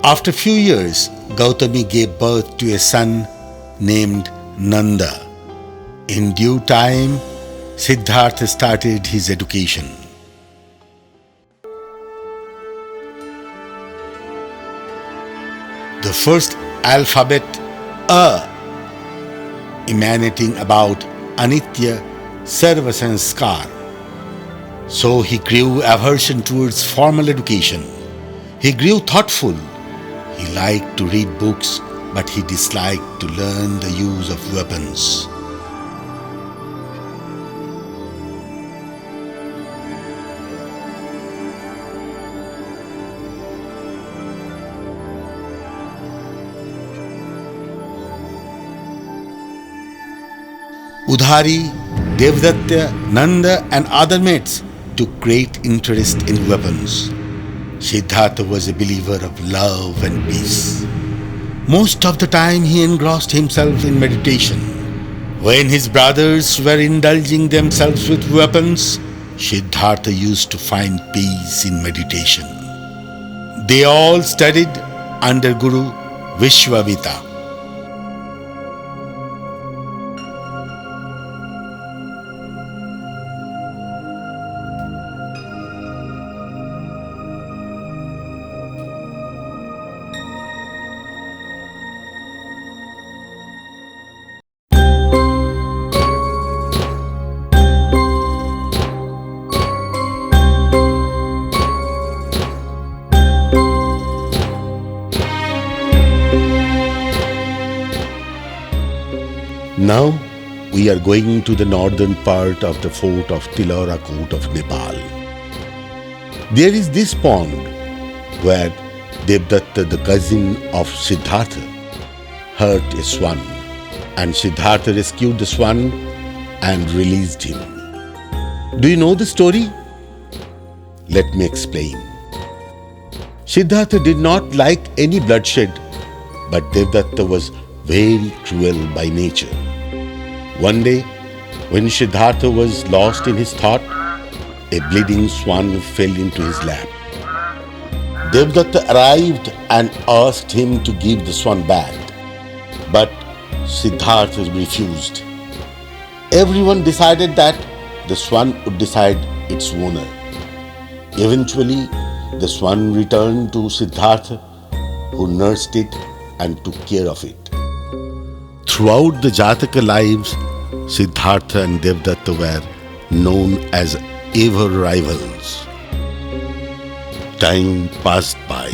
After a few years, Gautami gave birth to a son named Nanda. In due time, Siddhartha started his education. The first alphabet, A, emanating about Anitya Sarva Sanskar. So he grew aversion towards formal education. He grew thoughtful. He liked to read books, but he disliked to learn the use of weapons. Udhari, Devdatta, Nanda and other mates took great interest in weapons. Siddhartha was a believer of love and peace. Most of the time he engrossed himself in meditation. When his brothers were indulging themselves with weapons, Siddhartha used to find peace in meditation. They all studied under Guru Vishwavita. Now we are going to the northern part of the fort of Tilora Court of Nepal. There is this pond where Devdatta, the cousin of Siddhartha, hurt a swan, and Siddhartha rescued the swan and released him. Do you know the story? Let me explain. Siddhartha did not like any bloodshed, but Devdatta was very cruel by nature. One day, when Siddhartha was lost in his thought, a bleeding swan fell into his lap. Devdatta arrived and asked him to give the swan back, but Siddhartha refused. Everyone decided that the swan would decide its owner. Eventually, the swan returned to Siddhartha, who nursed it and took care of it. Throughout the Jataka lives, Siddhartha and Devdatta were known as ever rivals. Time passed by.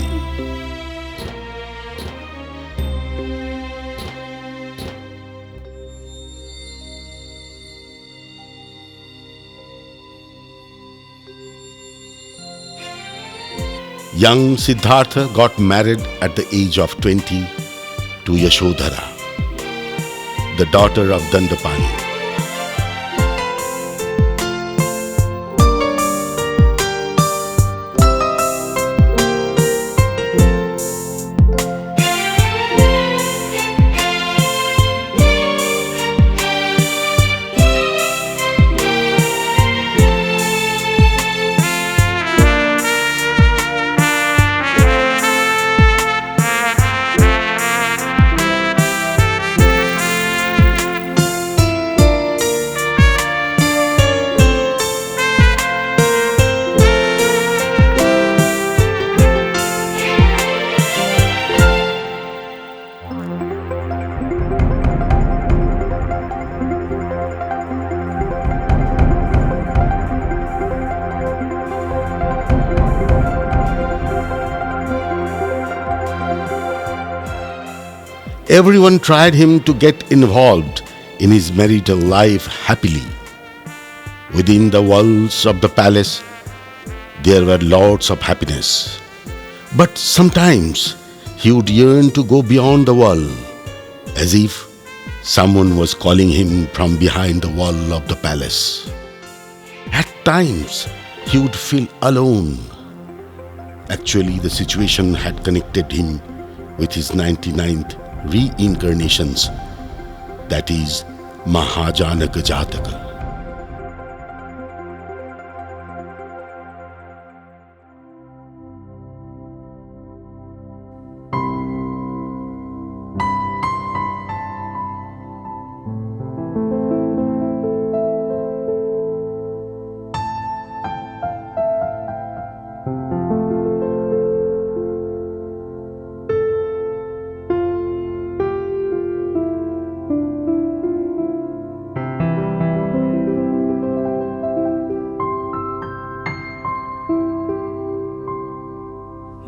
Young Siddhartha got married at the age of 20 to Yashodhara, the daughter of Dandapani. Everyone tried him to get involved in his marital life happily. Within the walls of the palace, there were lots of happiness. But sometimes he would yearn to go beyond the wall, as if someone was calling him from behind the wall of the palace. At times, he would feel alone. Actually, the situation had connected him with his 99th reincarnations, that is, Mahajanaka Jataka.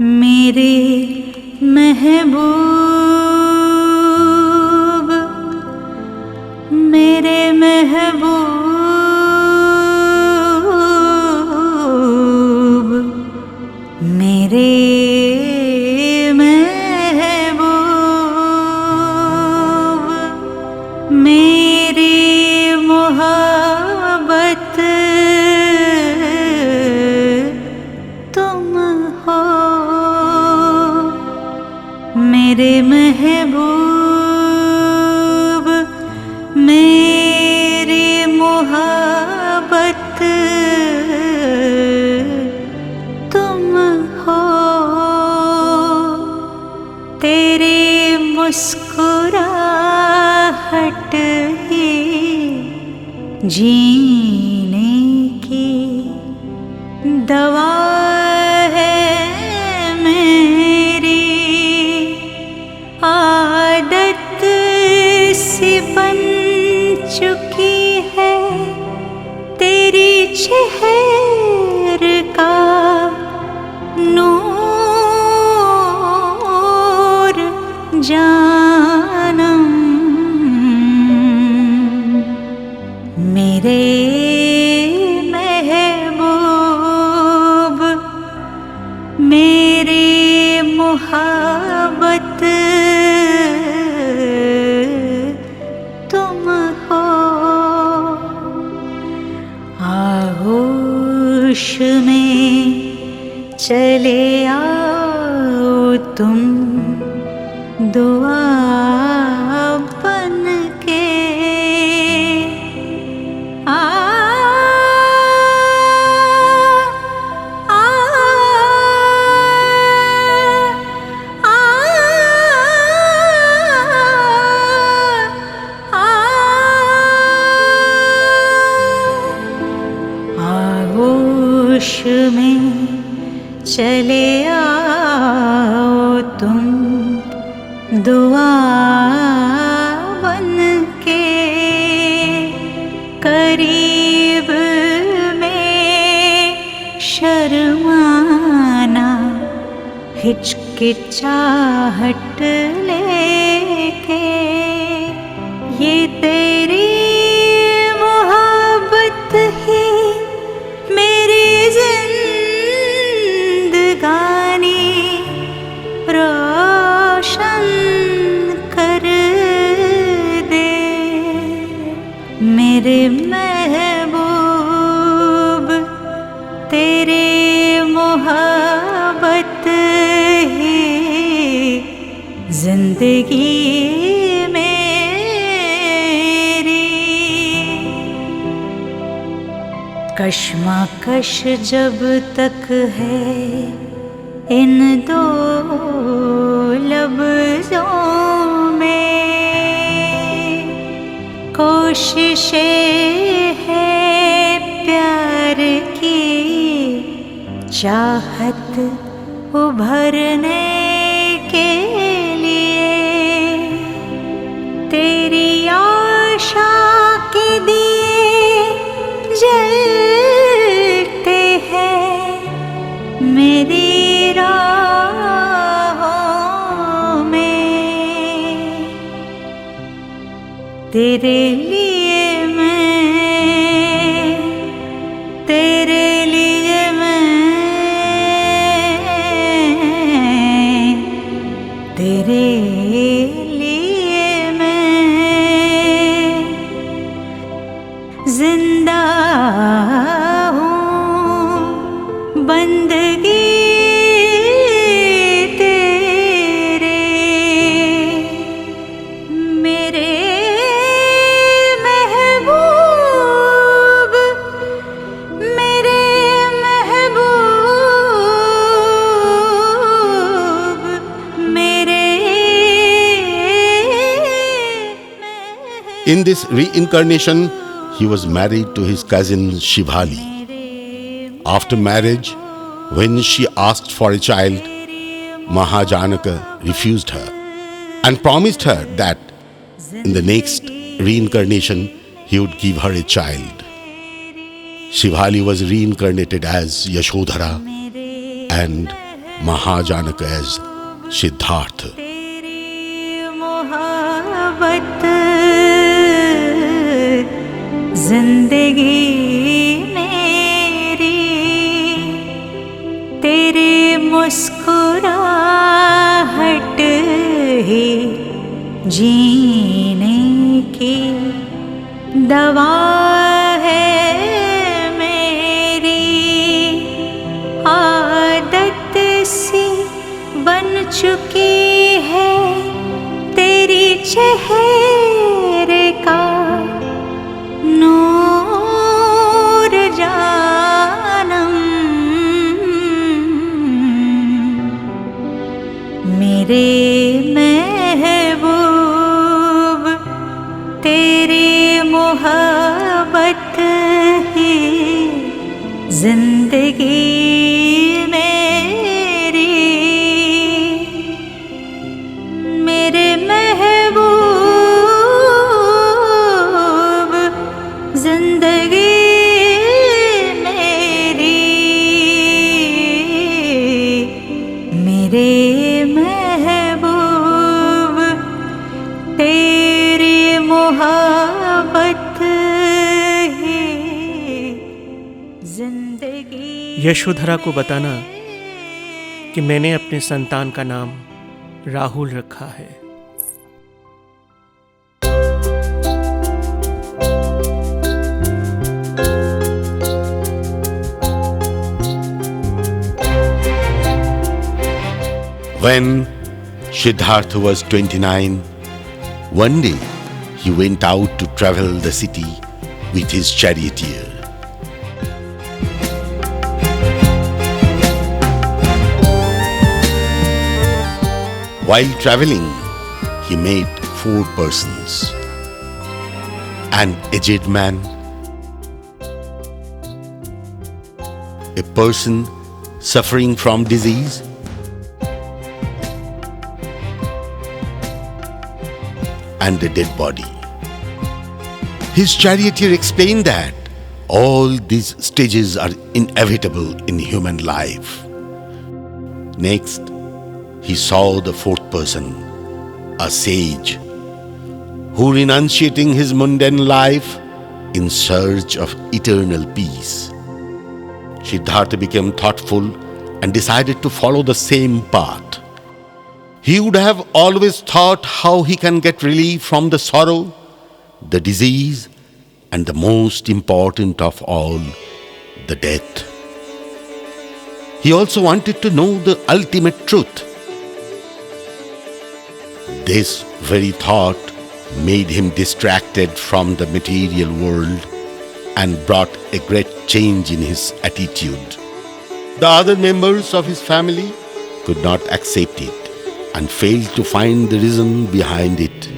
मेरे महबूब, मेरे महबूब, मेरे महबूब, मेरी मोहब्बत तुम हो। मेरे महबूब, मेरी मोहब्बत तुम हो। तेरी मुस्कुराहट ही जीने की दवा है मेरी। आदत सी बन चुकी है तेरी चेहरे का नूर जानम। मेरे महबूब, मेरी मोहब्बत तुम हो। आगोश में चले आओ तुम दुआ बन के। आ आगोश में चले आओ तुम दुआ बन के। करीब में शर्माना हिचकिचाहट लेके। ये तेरी मोहब्बत ही मेरी जिंदगानी रोशन कर दे। मेरे महबूब, तेरे मोहब्बत ही जिंदगी कश्मकश जब तक है इन दो लफ्ज़ों में। कोशिशें है प्यार की चाहत उभरने के लिए। तेरी आशा के दिए जलते हैं मेरी राहों में। तेरे लिए मैं, तेरे लिए मैं, तेरे लिए मैं जिंदा हूँ। बंदगी तेरे मेरे महबूब, मेरे महबूब, मेरे In this reincarnation, he was married to his cousin Shivali. After marriage, when she asked for a child, Mahajanaka refused her and promised her that in the next reincarnation he would give her a child. Shivali was reincarnated as Yashodhara and Mahajanaka as Siddhartha. तेरी मोहब्बत जिंदगी मेरी, तेरी मुस्कुराहट ही जीने की दवा है मेरी। आदत सी बन चुकी है तेरी चेहरे का नूर जानम, मेरे महबूब तेरी मोहब्बत ही जिंदगी मेरी। मेरे महबूब जिंदगी मेरी, मेरे महबूब तेरी मोहब्बत ही जिंदगी। यशोधरा को बताना कि मैंने अपने संतान का नाम राहुल रखा है। When Siddhartha was 29, one day he went out to travel the city with his charioteer. While traveling, he met 4 persons: an aged man, a person suffering from disease, and a dead body. His charioteer explained that all these stages are inevitable in human life. Next, he saw the 4th person, a sage, who, renunciating his mundane life in search of eternal peace. Siddhartha became thoughtful and decided to follow the same path. He would have always thought how he can get relief from the sorrow, the disease, and the most important of all, the death. He also wanted to know the ultimate truth. This very thought made him distracted from the material world and brought a great change in his attitude. The other members of his family could not accept it and failed to find the reason behind it.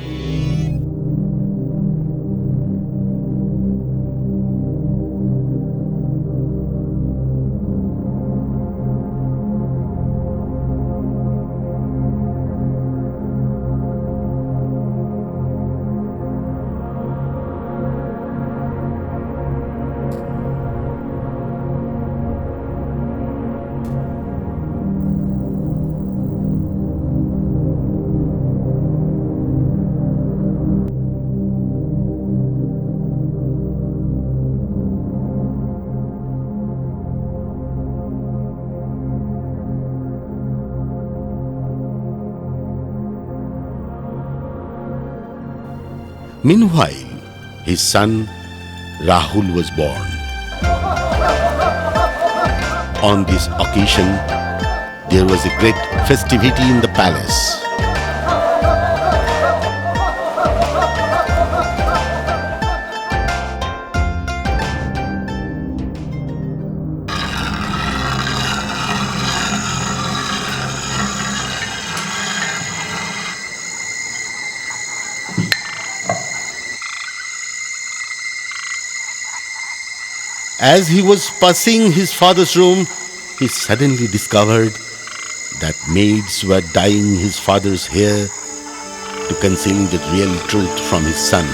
Meanwhile, his son Rahul was born. On this occasion, there was a great festivity in the palace. As he was passing his father's room, he suddenly discovered that maids were dyeing his father's hair to conceal the real truth from his son.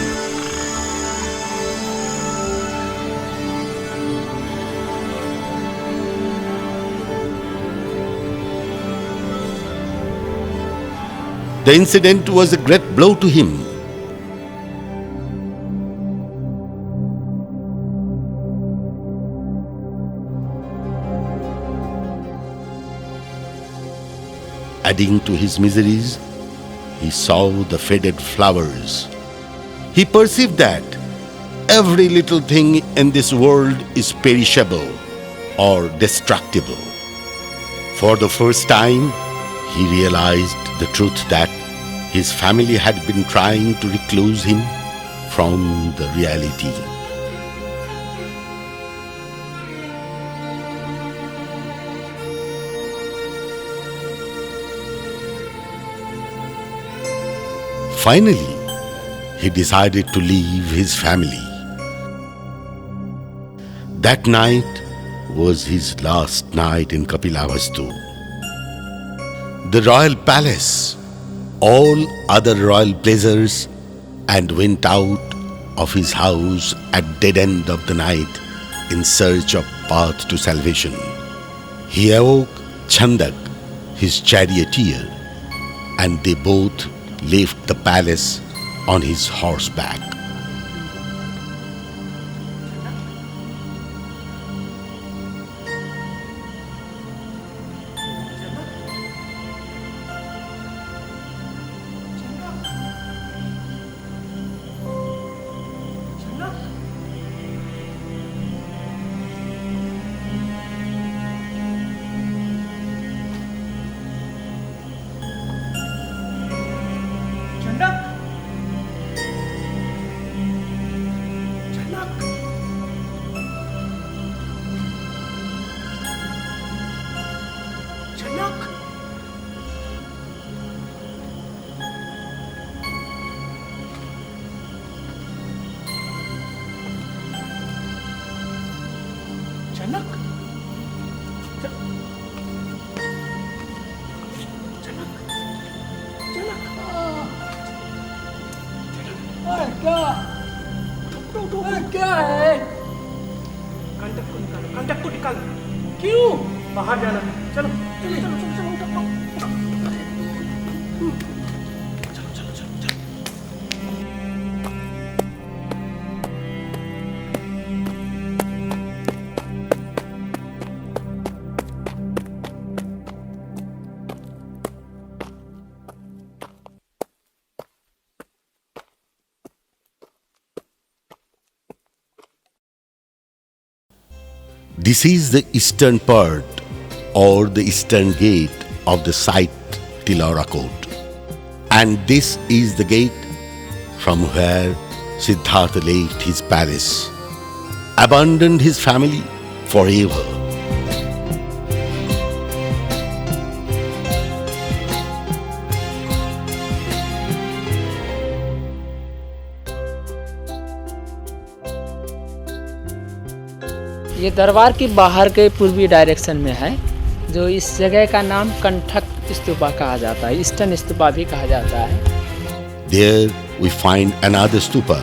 The incident was a great blow to him. Adding to his miseries, he saw the faded flowers. He perceived that every little thing in this world is perishable or destructible. For the first time, he realized the truth that his family had been trying to recluse him from the reality. Finally, he decided to leave his family. That night was his last night in Kapilavastu. The royal palace, all other royal pleasures, and went out of his house at dead end of the night in search of path to salvation. He awoke Chandak, his charioteer, and they both left the palace on his horseback. कंटक को निकाल। क्यों? बाहर जाना है। चलो चलो चलो चलो चलो उठो, उठो, उठो। चलो चलो चलो चलो। This is the eastern part or the eastern gate of the site Tilarakot. And this is the gate from where Siddhartha left his palace, abandoned his family forever. ये दरबार की बाहर के पूर्वी डायरेक्शन में है, जो इस जगह का नाम कंठक स्तूपा कहा जाता है, ईस्टर्न स्तूपा भी कहा जाता है। There we find another stupa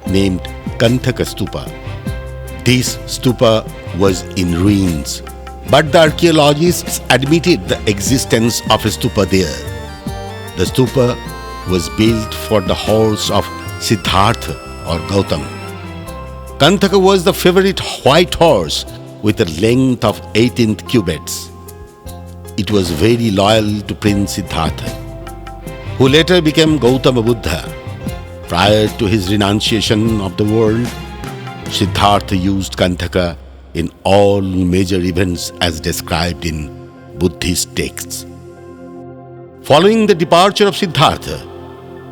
named Kanthaka Stupa. This stupa was in ruins, but the archaeologists admitted the existence of a stupa there. The stupa was built for the horse of Siddhartha or Gautam. Kanthaka was the favorite white horse with a length of 18 cubits. It was very loyal to Prince Siddhartha, who later became Gautama Buddha. Prior to his renunciation of the world, Siddhartha used Kanthaka in all major events as described in Buddhist texts. Following the departure of Siddhartha,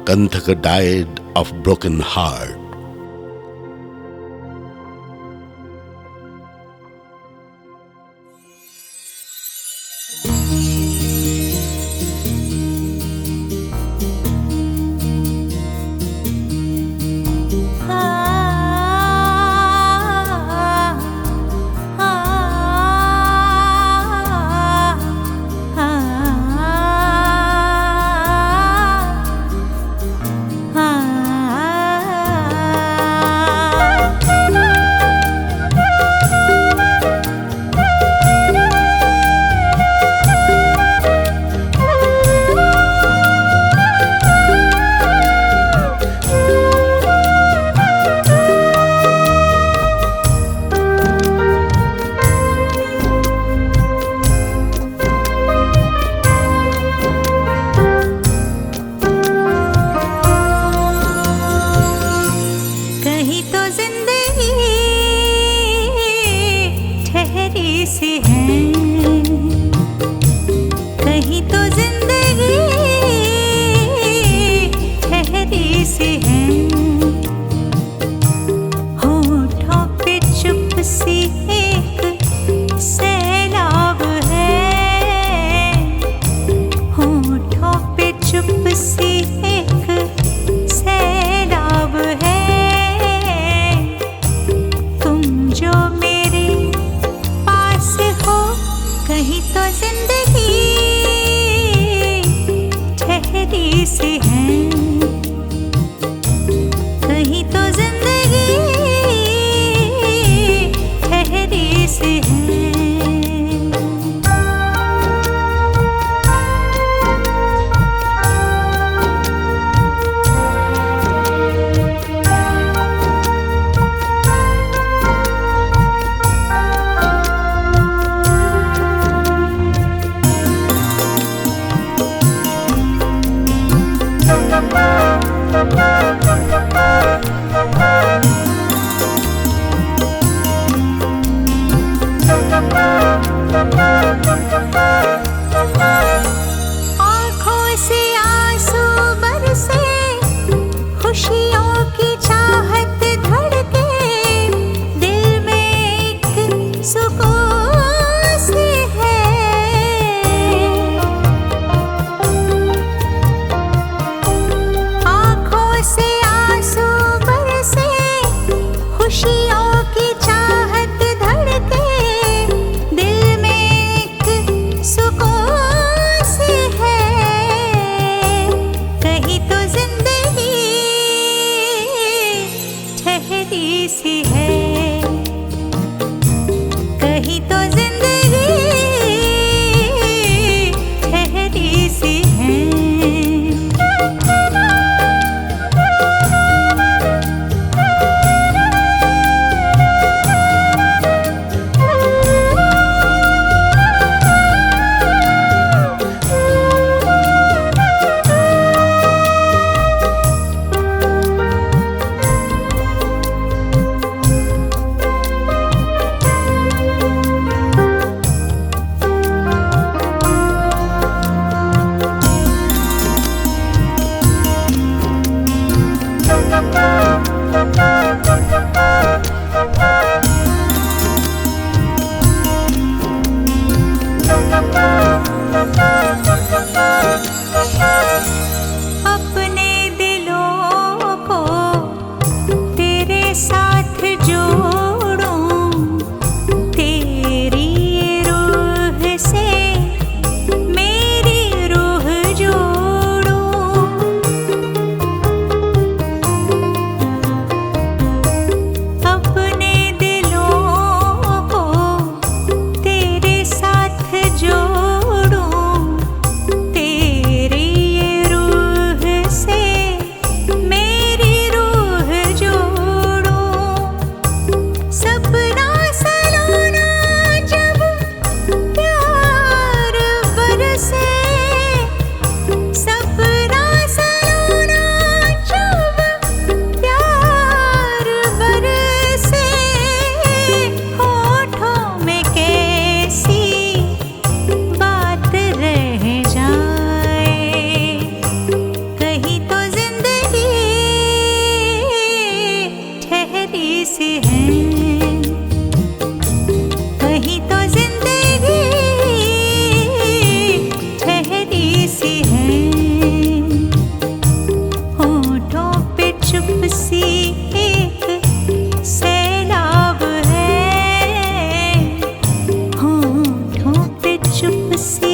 Kanthaka died of broken heart. कहीं तो जिंदगी ठहरी सी है, कहीं तो जिंदगी ठहरी सी है। आँखों से आंसू बरसे, खुशियों की चाहत धड़के, दिल में एक सुकून सी है। आँखों से आंसू बरसे, खुशियों की चाहत धड़के, दिल में एक सुकून सी है। कहीं तो जिंदगी ठहरी सी है, कहीं तो जिंदगी ठहरी सी है। अपने दिलों को तेरे साथ जोड़ूं, तेरी रूह से मेरी रूह जोड़ूं। अपने दिलों को तेरे साथ जोड़ूं, तेरी रूह से मेरी रूह जोड़ूं। सपना सलोना जब प्यार बरसे, सपना सलोना जब प्यार बरसे, होठों में कैसी बात रह जाए। कहीं तो जिंदगी ठहरी सी है, कहीं तो जिंदगी ठहरी सी है। होठों पे चुप सी एक सैलाब है, होठों पे चुप सी